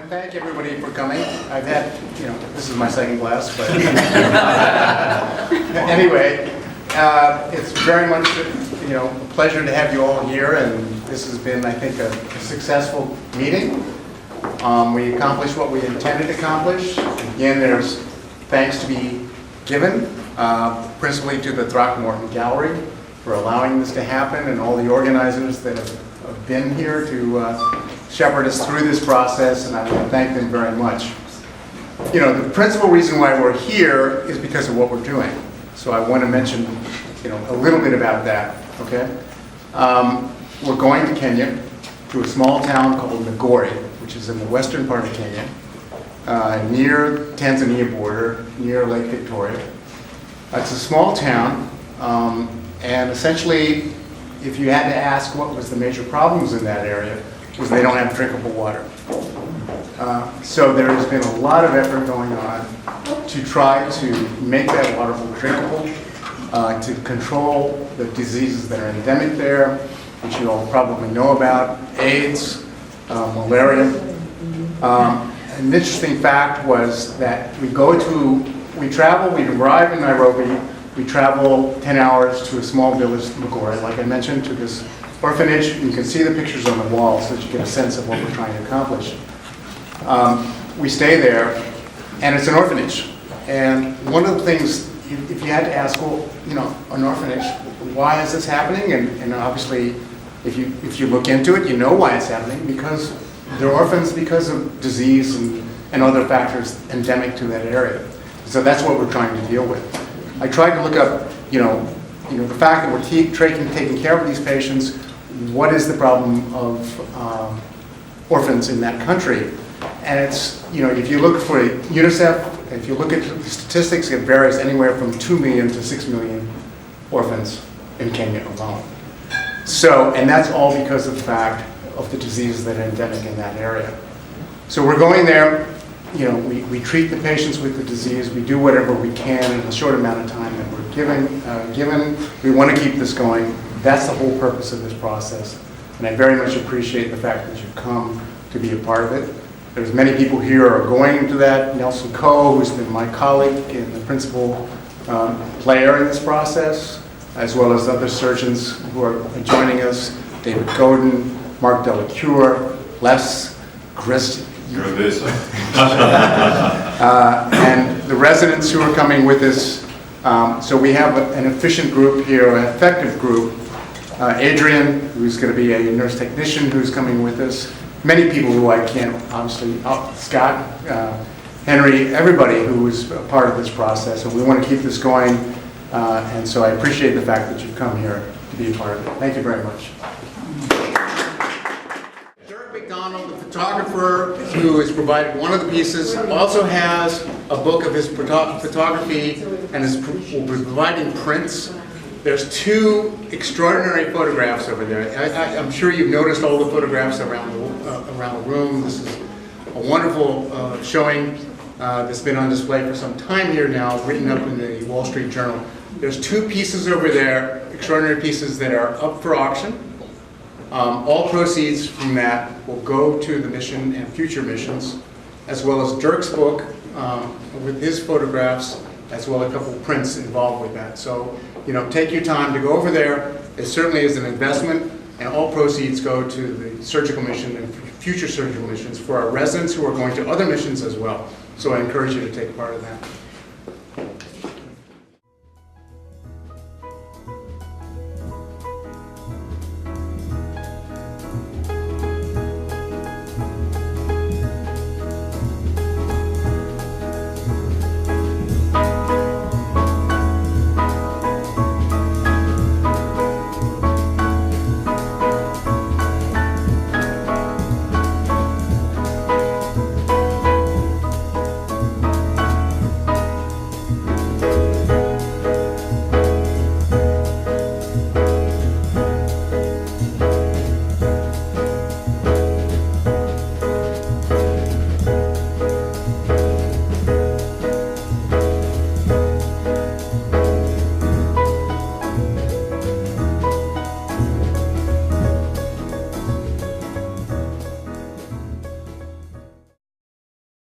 to thank everybody for coming. I've had, this is my second glass, but anyway, it's very much, a pleasure to have you all here, and this has been, I think, a successful meeting. We accomplished what we intended to accomplish. Again, there's thanks to be given, principally to the Throckmorton Gallery for allowing this to happen, and all the organizers that have been here to shepherd us through this process, and I want to thank them very much. The principal reason why we're here is because of what we're doing. So I want to mention, a little bit about that, okay? We're going to Kenya, to a small town called Migori, which is in the western part of Kenya, near Tanzania border, near Lake Victoria. It's a small town, and essentially, if you had to ask what was the major problems in that area, was they don't have drinkable water. So there has been a lot of effort going on to try to make that water drinkable, to control the diseases that are endemic there, which you all probably know about, AIDS, malaria. An interesting fact was that we travel, we arrive in Nairobi, we travel 10 hours to a small village, Migori, like I mentioned, to this orphanage. You can see the pictures on the wall so that you get a sense of what we're trying to accomplish. We stay there, and it's an orphanage. And one of the things, if you had to ask, well, an orphanage, why is this happening? And obviously, if you look into it, you know why it's happening, because they're orphans because of disease and other factors endemic to that area. So that's what we're trying to deal with. I tried to look up, the fact that we're taking care of these patients. What is the problem of orphans in that country? And it's, if you look for UNICEF, if you look at the statistics, it varies anywhere from 2 million to 6 million orphans in Kenya alone. So, and that's all because of the fact of the diseases that are endemic in that area. So we're going there, we treat the patients with the disease, we do whatever we can in a short amount of time that we're given. We want to keep this going. That's the whole purpose of this process. And I very much appreciate the fact that you've come to be a part of it. There's many people here who are going to that. Nelson Coe, who's been my colleague and the principal player in this process, as well as other surgeons who are joining us, David Godin, Mark Delacure, Les Grist, and the residents who are coming with us. So we have an efficient group here, an effective group. Adrian, who's going to be a nurse technician who's coming with us. Many people who I can't, obviously, Scott, Henry, everybody who is a part of this process. And we want to keep this going. And so I appreciate the fact that you've come here to be a part of it. Thank you very much. Donald, the photographer who has provided one of the pieces, also has a book of his photography and will be providing prints. There's 2 extraordinary photographs over there. I'm sure you've noticed all the photographs around the room. This is a wonderful showing that's been on display for some time here now, written up in the Wall Street Journal. There's 2 pieces over there, extraordinary pieces that are up for auction. All proceeds from that will go to the mission and future missions, as well as Dirk's book with his photographs, as well as a couple of prints involved with that. So, take your time to go over there. It certainly is an investment, and all proceeds go to the surgical mission and future surgical missions for our residents who are going to other missions as well. So I encourage you to take part of that.